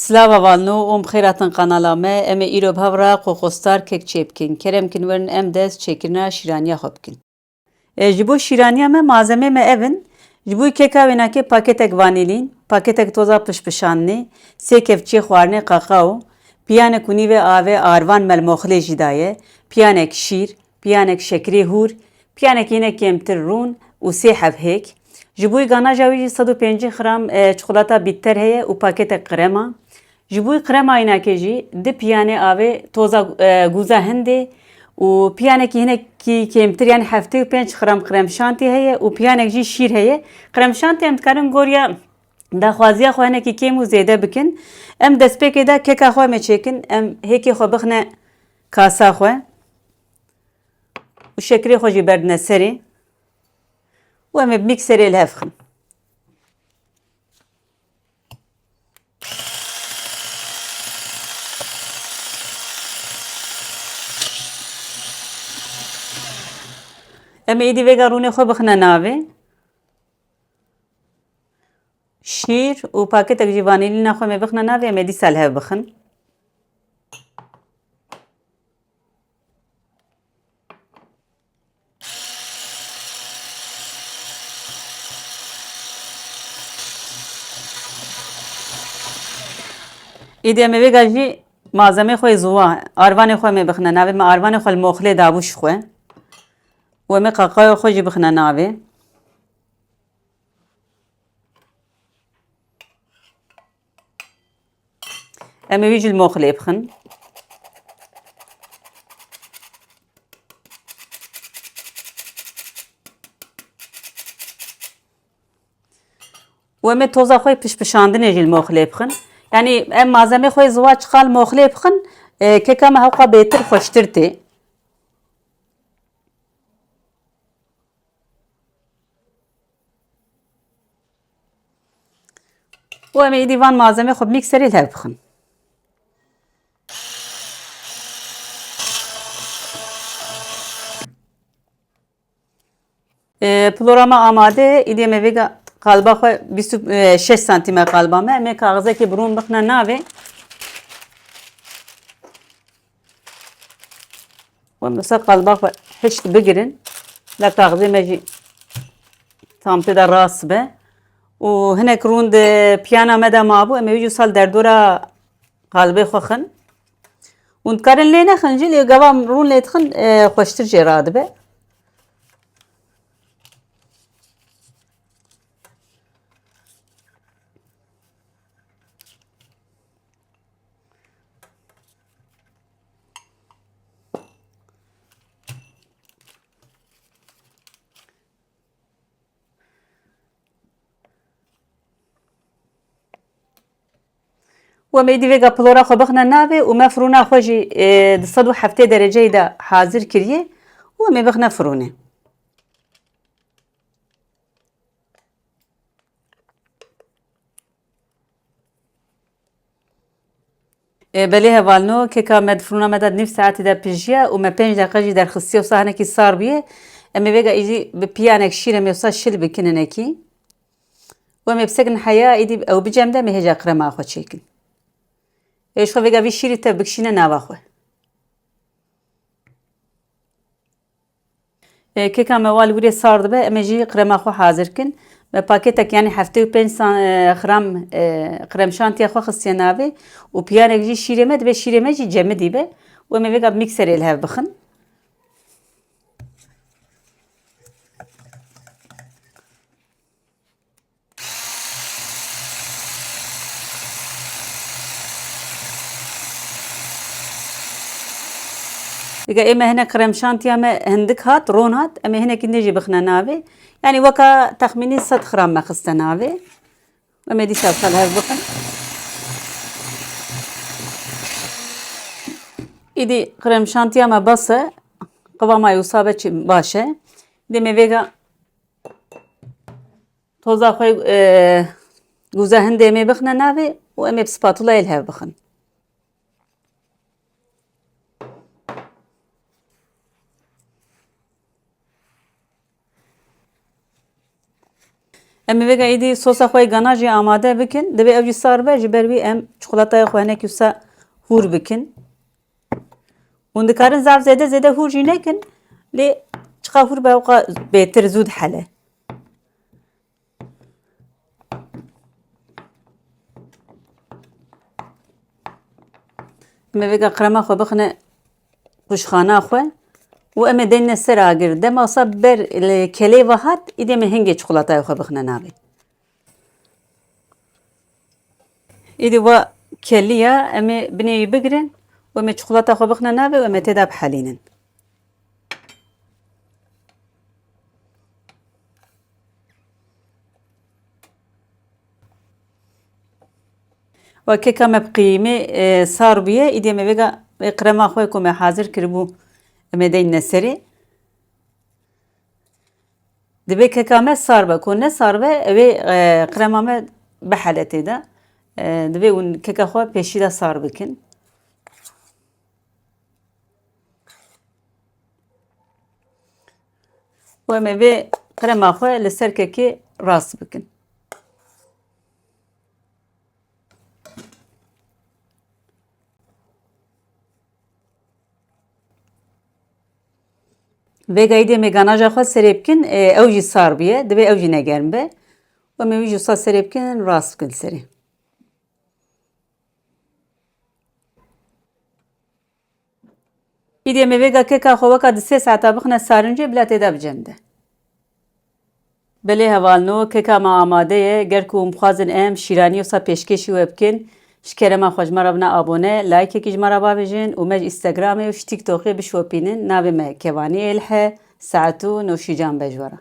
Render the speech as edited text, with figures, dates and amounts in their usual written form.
Slava valno bxêratin kanala me em ê îro bi hev re qoxostar kek çêbikin. Keremkin werin em dest çêkirina şîraniya xwe bikin. Ji bo şîraniya me malzemê me ev in. Ji bo keka wênekê paketek vanîlîn, paketek toza pişpişanî, 3 kevçî xwarinê qaqaw, piyanek û nîvê avê arvan melmoxilê jî daye, piyanek şîr, piyanek şekerê hûr, piyanek hinek kêmtir rûn û 3 hevhêk. Ji bo ganaja wî jî 150 gram çikolata bitter heye û paketek krema. Ji bo kremayînekê jî 2 piyanê avê toza guza hindê û piyanekî hinekî kêmtir yani 75 gram krem şantî heye û piyanek jî şîr heye. Krem şantî em dikarin goriya daxwaziya xwe hinekî kêm û zêde bikin. Em destpêkê de keka xwe me çêkin. Em hêkê xwe bixine kasa xwe û şekerê xwe jî berdine serê û em ê bi mîkserê li hev bixin. Em êdî vêga rûnê xwe bixine navê. Şîr û paketek jî vanîlîna xwe me bixine navê em ê dîsa li hev bixin. Êdî em ê vêga jî malzemê xwe zûwa arvanê xwe me bixine navê. Me arvanê xwe li moxilê dabû ji xwe û em ê qaqayê xwe jî bixine navê. Em ê wî jî li moxilê bixin. û em ê toza xwe pişpişandinê jî li moxilê bixin. Yani em malzemê xwe zûwa çiqa li moxilê bixin, keka me hewqa bêtir xweştir tê. û em ê êdî van malzemê xwe bi mîkserê li hev bixin. Pilora me amade ye. Êdî em ê vêga qalba xwe 26 santîme qalba me. Em ê kaxizekê bi rûn bixine navê. û em li ser qalba xwe hişt bigirin. La kaxizê me jî tam tê de rast be. û hinek rûn di piyana me de mabû. Em ê wî jî sal derdora qalbê xwe xin. Hûn dikarin lê nexin jî lê geva rûn lê dixin xweştir jê radibe. û em ê êdî vêga pilora xwe bixine navê û me firûna xwe jî di 170 dereceyê de hazir kiriye û em ê bixine firûnê. Belê hevalino keka me di firûna me de nîv saetê de pişiye û me 5 deqe jî derxistiye wisa hinekî sar bûye. Em ê vêga êdî bi piyanek şîr em ê wisa şil bikin hinekî û em ê bisekin heya êdî ew bicem de em ê hêja krema xwe çêkin. Ji xwe vêga vî şîrê te bikişîne nava xwe. Keka me wal wîrê sar dibe em ê jî krema xwe hazir kin. Me paketek yani 75 gram krem şantiya xwe xistiye navê û piyanek jî şîrê me dibe şîrê me jî cemidî be û em ê vêga bi mîkserê li hev bixin. Vêga ême hinek krem şantiya me hindik hat, ron hat, em ê hinekî nê jî bixine navê. Yani weka texmînî 100 gram me xiste navê. Em ê dîsa wisa li hev bixin. Êdî krem şantiya me bas e, qıvama wisa baş e. Êdî em ê vêga toza xwe guza hindê em ê bixine navê û em ê bi spatulayê li hev bixin. Em vega idi sosa xwe ganajê amade bikin. Divê ew jî sar be ji ber wî em çikolataya xwe hinekî wisa hûr bikin. Hûn dikarin zav zêde hûr jî nekin. Lê çiqa hûr be weka bêtir zû dihele. Em ê vêga qrema xwe bixine quşxana xwe û em ê deyne ser agir. Dema wisa ber li kelê ve hat îdî em ê hingê çikolataya xwe bixine navê. İdî ve keliya em ê binê wî bigirin û em ê çikolata xwe bixine navê û em ê têda bihelînin. Ve keka me bi qîmê sar bûye îdî em ê vêga qrema xwe ku me hazir kiribû em ê deyne serê. Divê keka me sar be ku ne sar be evê qrema me bihele têda. Divê hûn keka xwe pêşî de sar bikin. û em ê vê qrema xwe li ser kekê rast bikin. Vêga îdî em ê ganaja xwe serê bikin ew jî sar bûye. Divê ew jî negerm be. û em ê wî jî wisa serê bikin rast bikin serê. İdî em ê vêga keka xwe weka di 3 saeta bixine sarincê bila têda bicemde. Belê hevalino keka me amade ye. Ger ku hûn bixwazin em şîranî wisa pêşkêşî we bikin. Ji kerema xwe ji me re bine abone, layekekî ji me re bavêjin û me ji Instagramê û ji TikTokê bişopînin. Navê me Kevanî Êlhe, saet û nûşîcan bejwara.